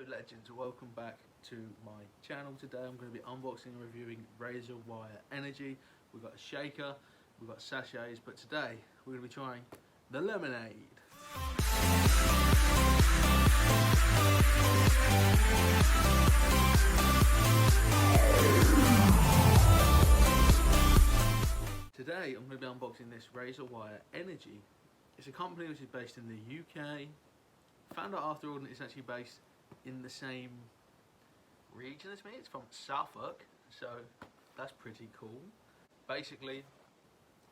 legends, welcome back to my channel. Today I'm going to be unboxing and reviewing Razorwire Energy. We've got a shaker, we've got sachets, but today we're going to be trying the lemonade. Today I'm going to be unboxing this Razorwire Energy. It's a company which is based in the UK. Found out after all that it's actually based in the same region as me. It's from Suffolk, so that's pretty cool. Basically,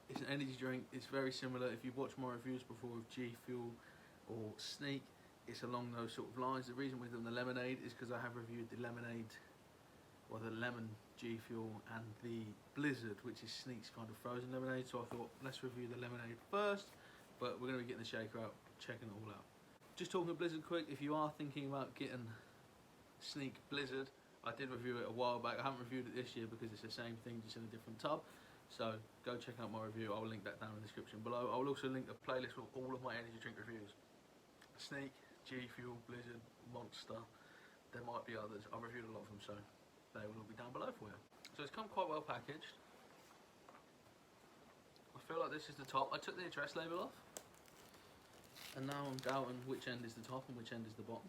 it's an energy drink. It's very similar. If you've watched my reviews before of G Fuel or Sneak, it's along those sort of lines. The reason we've done the lemonade is because I have reviewed the lemonade, or the lemon G Fuel, and the Blizzard, which is Sneak's kind of frozen lemonade. So I thought, let's review the lemonade first, but we're going to be getting the shaker out, checking it all out. Just talking Blizzard quick, if you are thinking about getting Sneak Blizzard, I did review it a while back. I haven't reviewed it this year because it's the same thing, just in a different tub. So go check out my review. I will link that down in the description below. I will also link a playlist with all of my energy drink reviews. Sneak, G Fuel, Blizzard, Monster. There might be others. I've reviewed a lot of them, so they will all be down below for you. So it's come quite well packaged. I feel like this is the top. I took the address label off, and now I'm doubting which end is the top and which end is the bottom.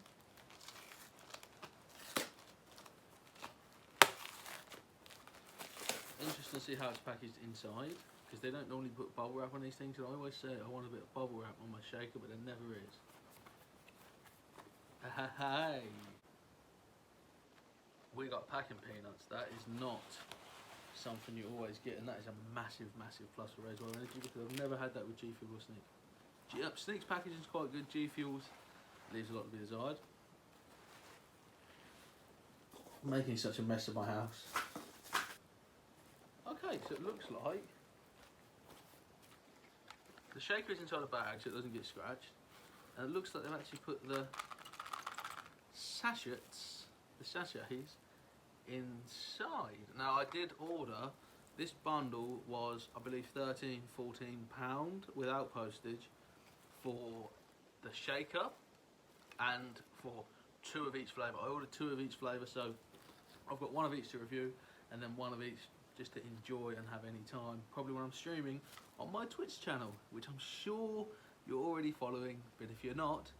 Interesting to see how it's packaged inside, because they don't normally put bubble wrap on these things, and I always say I want a bit of bubble wrap on my shaker, but there never is. Hey, we got packing peanuts. That is not something you always get, and that is a massive, massive plus for Razorwire Energy, because I've never had that with G Fuel or Sneak. Yep, Sneak's packaging is quite good. G Fuel's leaves a lot to be desired. I'm making such a mess of my house. Okay, so it looks like the shaker is inside a bag, so it doesn't get scratched. And it looks like they've actually put the sachets inside. Now, I did order this bundle, was I believe £13–14 without postage for the shaker and for 2 of each flavour. I ordered 2 of each flavour, so I've got 1 of each to review and then 1 of each just to enjoy and have any time, probably when I'm streaming on my Twitch channel, which I'm sure you're already following, but if you're not,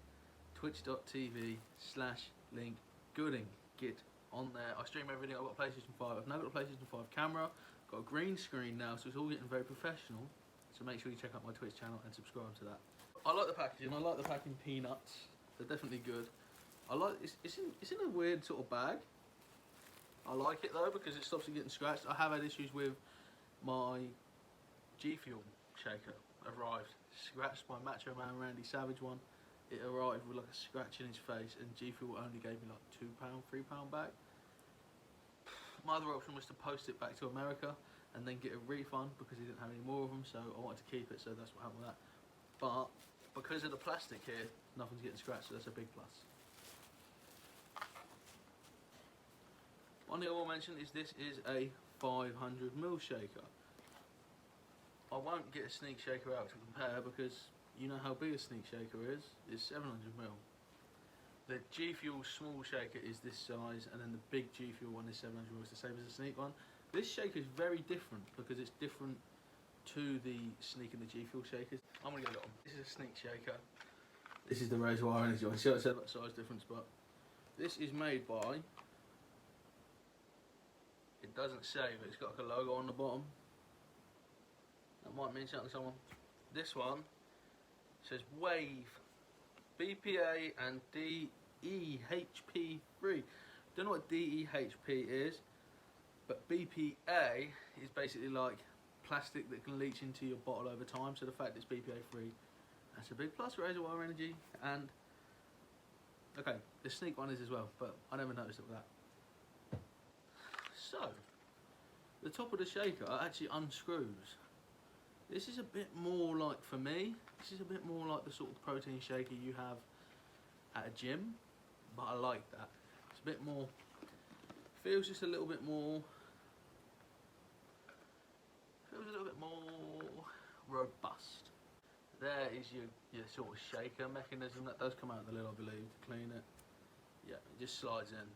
twitch.tv/linkgooding. Get on there. I stream everything. I've got a PlayStation 5. I've now got a PlayStation 5 camera, got a green screen now, so it's all getting very professional. So make sure you check out my Twitch channel and subscribe to that. I like the packaging. I like the packing peanuts. They're definitely good. I like it's in a weird sort of bag. I like it though because it stops it getting scratched. I have had issues with my G Fuel shaker. Arrived scratched by Macho Man Randy Savage one. It arrived with like a scratch in his face, and G Fuel only gave me like £2, £3 back. My other option was to post it back to America and then get a refund because he didn't have any more of them, so I wanted to keep it, so that's what happened with that. But because of the plastic here, nothing's getting scratched, so that's a big plus. One thing I will mention is this is a 500ml shaker. I won't get a Sneak shaker out to compare because you know how big a Sneak shaker is. It's 700ml. The G Fuel small shaker is this size, and then the big G Fuel one is 700ml. It's the same as the Sneak one. This shaker is very different because it's different to the Sneak and the G Fuel shakers. I'm going to get it on. This is a Sneak shaker. This is the Razorwire Energy. I see what I said about size difference, but this is made by, it doesn't say, but it's got like a logo on the bottom. That might mean something to someone. This one says Wave, BPA and DEHP-free. Don't know what DEHP is, but BPA is basically like plastic that can leach into your bottle over time. So the fact it's BPA free, that's a big plus for Razorwire Energy. And okay, the Sneak one is as well, but I never noticed it with that. So the top of the shaker actually unscrews. This is a bit more like, for me, this is a bit more like the sort of protein shaker you have at a gym, but I like that. It's a bit more, feels just a little bit more, robust. There is your sort of shaker mechanism that does come out of the lid, I believe, to clean it. Yeah, it just slides in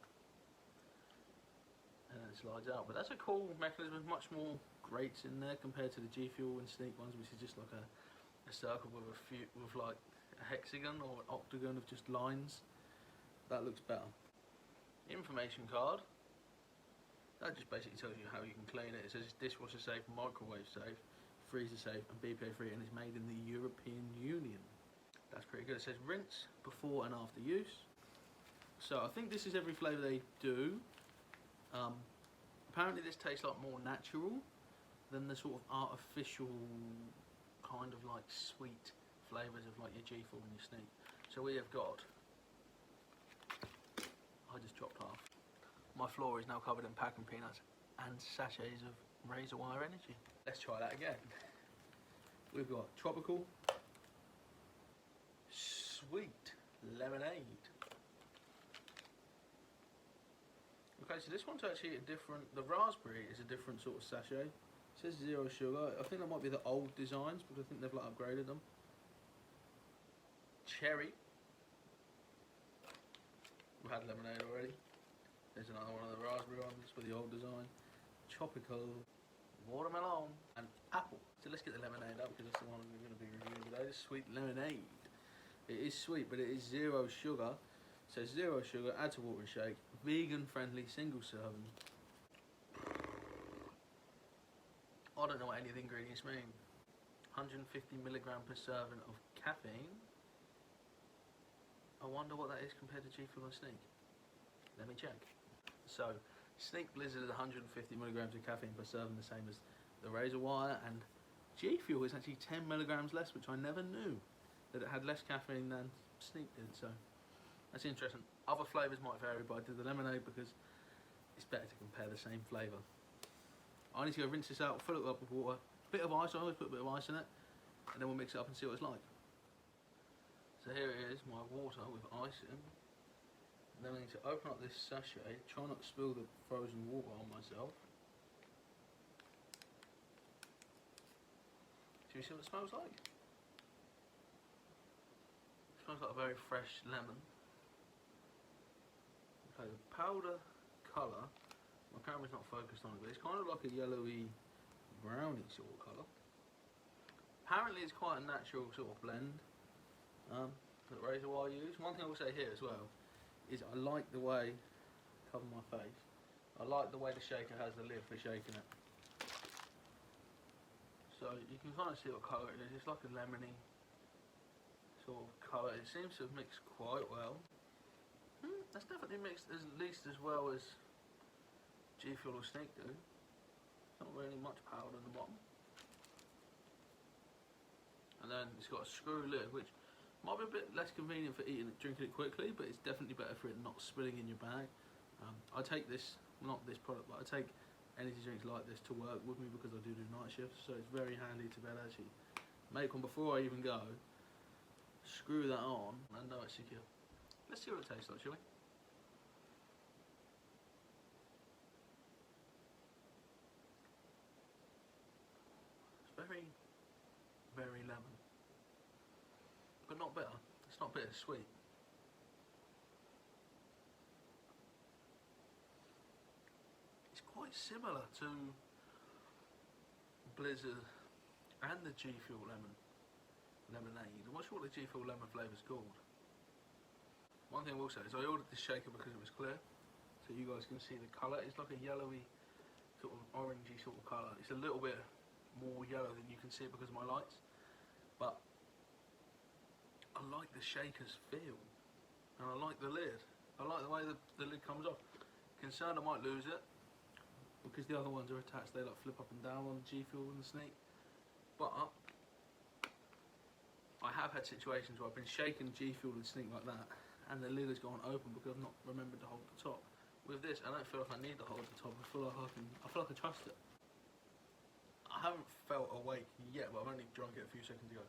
and then slides out. But that's a cool mechanism, much more grates in there compared to the G Fuel and Sneak ones, which is just like a circle with like a hexagon or an octagon of just lines. That looks better. Information card. That just basically tells you how you can clean it. It says it's dishwasher safe, microwave safe, freezer safe and BPA free, and it's made in the European Union. That's pretty good. It says rinse before and after use. So I think this is every flavour they do. Apparently this tastes like more natural than the sort of artificial kind of like sweet flavours of like your G Fuel and your Sneak. So we have got, I just chopped half. My floor is now covered in packing peanuts and sachets of Razorwire Energy. Let's try that again. We've got tropical sweet lemonade. Okay, so this one's actually a different, the raspberry is a different sort of sachet. It says 0 sugar. I think that might be the old designs, but I think they've like upgraded them. Cherry. We've had lemonade already. There's another one of the raspberry ones with the old design. Tropical, watermelon, and apple. So let's get the lemonade up because that's the one we're going to be reviewing today. The sweet lemonade. It is sweet, but it is 0 sugar. So 0 sugar, add to water and shake. Vegan friendly single serving. I don't know what any of the ingredients mean. 150 milligram per serving of caffeine. I wonder what that is compared to G Fuel and Sneak. Let me check. So, Sneak Blizzard is 150 milligrams of caffeine per serving, the same as the Razorwire, and G Fuel is actually 10 milligrams less, which I never knew that it had less caffeine than Sneak did. So, that's interesting. Other flavours might vary, but I did the lemonade because it's better to compare the same flavour. I need to go rinse this out, fill it up with water, a bit of ice. I always put a bit of ice in it, and then we'll mix it up and see what it's like. So here it is, my water with ice in. And then I need to open up this sachet, try not to spill the frozen water on myself. Do you see what it smells like? It smells like a very fresh lemon. Okay, the powder colour, my camera's not focused on it, but it's kind of like a yellowy, browny sort of colour. Apparently it's quite a natural sort of blend that Razorwire use. One thing I will say here as well is I like the way, cover my face, I like the way the shaker has the lid for shaking it. So you can kind of see what colour it is. It's like a lemony sort of colour. It seems to have mixed quite well. That's definitely mixed at least as well as G Fuel or Sneak do. Not really much powder on the bottom. And then it's got a screw lid, which might be a bit less convenient for drinking it quickly, but it's definitely better for it not spilling in your bag. I take this, not this product, but I take energy drinks like this to work with me because I do night shifts, so it's very handy to be able to actually make one before I even go, screw that on, and know it's secure. Let's see what it tastes like, shall we? It's very, very lemon, but not bitter. It's not bitter sweet. It's quite similar to Blizzard and the G Fuel lemonade. I'm not sure what the G Fuel lemon flavour is called. One thing I will say is I ordered this shaker because it was clear, so you guys can see the colour. It's like a yellowy, sort of orangey sort of colour. It's a little bit more yellow than you can see because of my lights, but I like the shaker's feel, and I like the lid. I like the way the lid comes off. Concerned I might lose it because the other ones are attached. They like flip up and down on the G Fuel and the Sneak, but I have had situations where I've been shaking G Fuel and Sneak like that, and the lid has gone open because I've not remembered to hold the top. With this, I don't feel like I need to hold the top. I feel like I trust it. I haven't felt awake yet, but I've only drunk it a few seconds ago.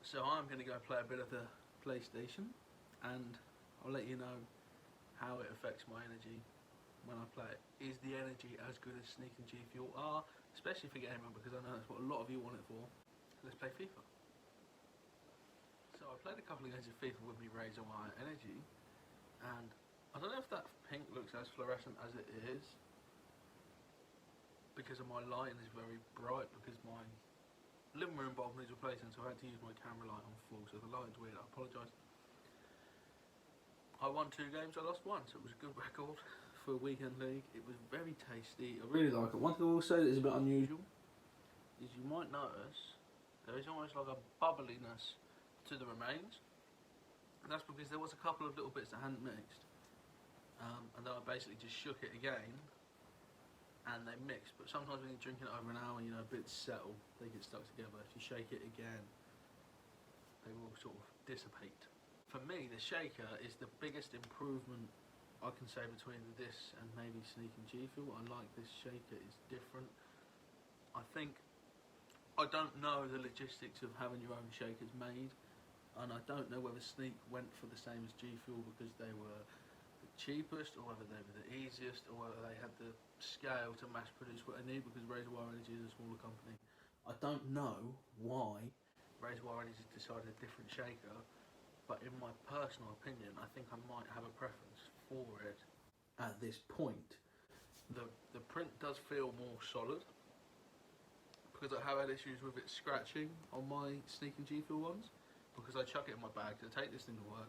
So I'm going to go play a bit of the PlayStation, and I'll let you know how it affects my energy when I play it. Is the energy as good as Sneak and G Fuel are, especially for gaming, because I know that's what a lot of you want it for. Let's play FIFA. So I played a couple of games of FIFA with me Razorwire Energy, and as fluorescent as it is because of my lighting is very bright, because my living room bulb needs replacing, so I had to use my camera light on full, so the lighting's weird, I apologise. I won 2 games, I lost 1, so it was a good record for a weekend league. It was very tasty, I really like it. One thing I will say that is a bit unusual is you might notice there is almost like a bubbliness to the remains, and that's because there was a couple of little bits that hadn't mixed, and then I basically just shook it again and they mix. But sometimes when you're drinking it over an hour, you know, bits settle, they get stuck together. If you shake it again, they will sort of dissipate. For me, the shaker is the biggest improvement I can say between this and maybe Sneak and G Fuel. I like this shaker, it's different. I don't know the logistics of having your own shakers made, and I don't know whether Sneak went for the same as G Fuel because they were the cheapest, or whether they were the easiest, or whether they had the scale to mass produce what they need, because Razorwire Energy is a smaller company. I don't know why Razorwire Energy decided a different shaker, but in my personal opinion, I think I might have a preference for it at this point. The print does feel more solid, because I have had issues with it scratching on my Sneak and G Fuel ones, because I chuck it in my bag to take this thing to work.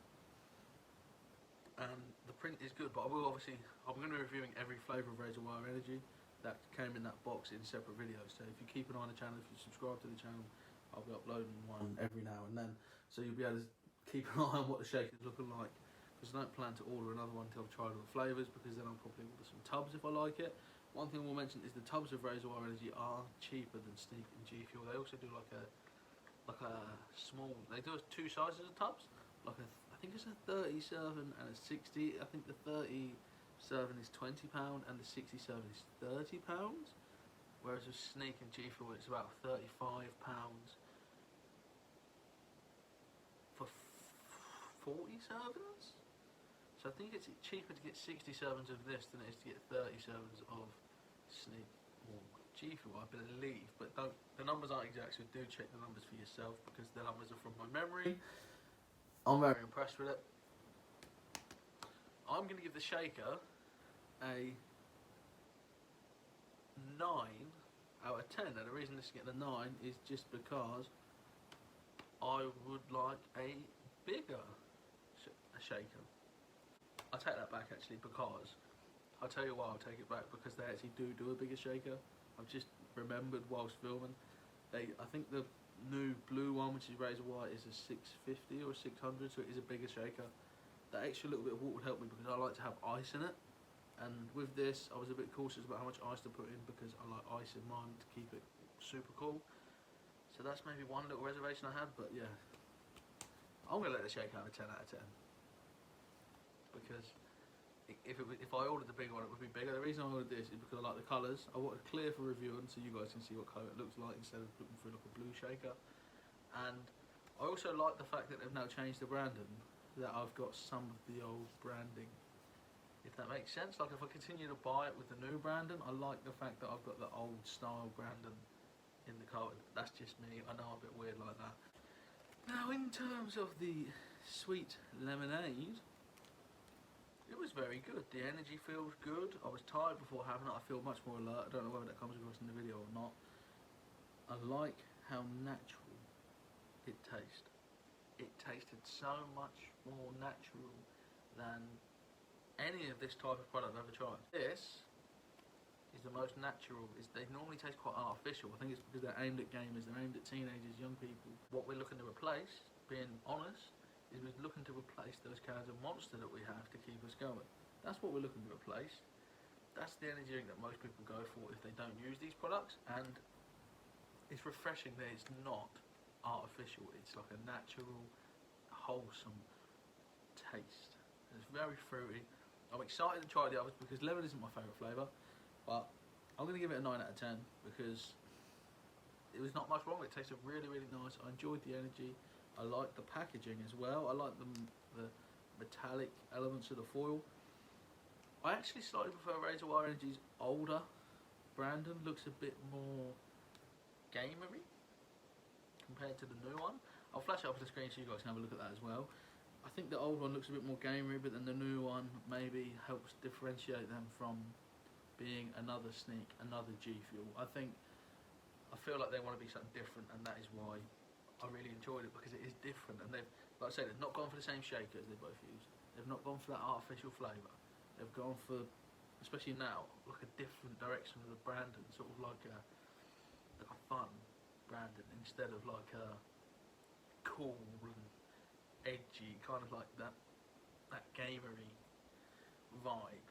And the print is good, but I'm going to be reviewing every flavour of Razorwire Energy that came in that box in separate videos. So if you keep an eye on the channel, if you subscribe to the channel, I'll be uploading one every now and then. So you'll be able to keep an eye on what the shaker's looking like. Because I don't plan to order another one until I've tried all the flavours, because then I'll probably order some tubs if I like it. One thing I will mention is the tubs of Razorwire Energy are cheaper than Sneak and G Fuel. They also do like a small, they do 2 sizes of tubs. I think it's a 30 serving and a 60. I think the 30 serving is £20 and the 60 serving is £30. Whereas with Sneak and G Fuel it's about £35 for 40 servings. So I think it's cheaper to get 60 servings of this than it is to get 30 servings of Sneak or G Fuel, I believe. But the numbers aren't exact, so do check the numbers for yourself, because the numbers are from my memory. I'm very impressed with it. I'm going to give the shaker a 9 out of 10. And the reason this is getting a 9 is just because I would like a bigger shaker. I'll take that back actually, because I'll tell you why I'll take it back, because they actually do a bigger shaker. I've just remembered whilst filming. I think the new blue one, which is Razorwire, is a 650 or a 600, so it is a bigger shaker. That extra little bit of water would help me, because I like to have ice in it, and with this I was a bit cautious about how much ice to put in, because I like ice in mine to keep it super cool. So that's maybe one little reservation I had, but yeah, I'm going to let the shaker have a 10 out of 10, because if I ordered the bigger one, it would be bigger. The reason I ordered this is because I like the colours. I wanted clear for reviewing, so you guys can see what colour it looks like instead of looking through like a blue shaker. And I also like the fact that they've now changed the branding, that I've got some of the old branding, if that makes sense. Like if I continue to buy it with the new branding, I like the fact that I've got the old style branding in the carton. That's just me, I know I'm a bit weird like that. Now in terms of the sweet lemonade, it was very good. The energy feels good. I was tired before having it. I feel much more alert. I don't know whether that comes across in the video or not. I like how natural it tasted. It tasted so much more natural than any of this type of product I've ever tried. This is the most natural. They normally taste quite artificial. I think it's because they're aimed at gamers, they're aimed at teenagers, young people. What we're looking to replace, being honest, is we're looking to replace those cans of Monster that we have to keep us going. That's what we're looking to replace. That's the energy drink that most people go for if they don't use these products, and it's refreshing that it's not artificial. It's like a natural, wholesome taste. It's very fruity. I'm excited to try the others, because lemon isn't my favourite flavour, but I'm going to give it a 9 out of 10, because it was not much wrong. It tasted really, really nice. I enjoyed the energy. I like the packaging as well. I like the metallic elements of the foil. I actually slightly prefer Razorwire Energy's older branding. Looks a bit more gamery compared to the new one. I'll flash it up on the screen so you guys can have a look at that as well. I think the old one looks a bit more gamery, but then the new one maybe helps differentiate them from being another sneak, another G Fuel. I feel like they want to be something different, and that is why I really enjoyed it, because it is different. And they've, like I say, they've not gone for the same shaker as they both used. They've not gone for that artificial flavour. They've gone for, especially now, like a different direction of the Brandon, sort of like a fun Brandon instead of like a cool and edgy, kind of like that gamery vibe.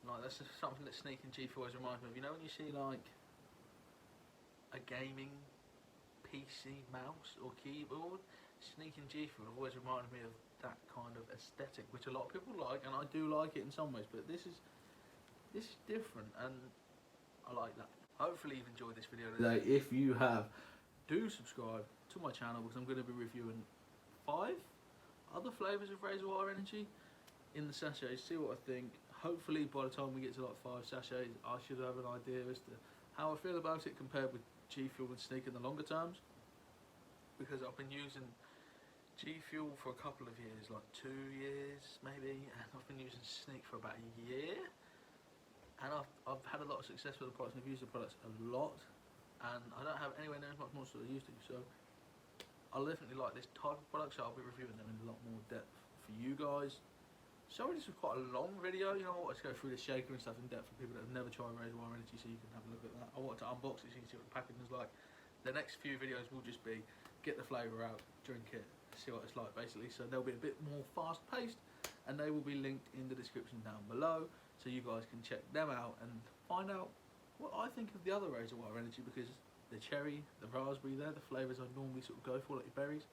Like that's just something that Sneak and G always reminds me of. You know when you see like a gaming PC mouse or keyboard, Sneak and G have always reminded me of that kind of aesthetic, which a lot of people like, and I do like it in some ways. But this is different, and I like that. Hopefully you've enjoyed this video today. If you have, do subscribe to my channel, because I'm going to be reviewing 5 other flavours of Razorwire Energy in the sachets. See what I think. Hopefully by the time we get to like 5 sachets, I should have an idea as to how I feel about it compared with G Fuel and Sneak in the longer terms, because I've been using G Fuel for a couple of years, like 2 years maybe, and I've been using Sneak for about a year, and I've had a lot of success with the products, and I've used the products a lot, and I don't have anywhere near as much monster as I used to, so I definitely like this type of product, so I'll be reviewing them in a lot more depth for you guys. Sorry this was quite a long video, you know, I wanted to go through the shaker and stuff in depth for people that have never tried Razorwire Energy, so you can have a look at that. I wanted to unbox it so you can see what the packaging is like. The next few videos will just be get the flavour out, drink it, see what it's like basically, so they'll be a bit more fast paced, and they will be linked in the description down below, so you guys can check them out and find out what I think of the other Razorwire Energy, because the cherry, the raspberry, they're the flavours I normally sort of go for, like your berries,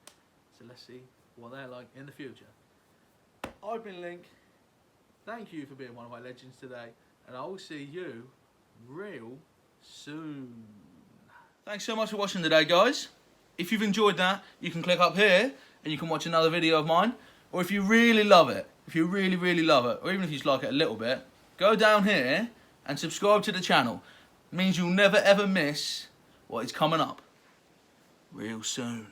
so let's see what they're like in the future. I've been Link, thank you for being one of my legends today, and I will see you real soon. Thanks so much for watching today, guys. If you've enjoyed that, you can click up here and you can watch another video of mine. Or if you really love it, if you really love it, or even if you just like it a little bit, go down here and subscribe to the channel. It means you'll never ever miss what is coming up real soon.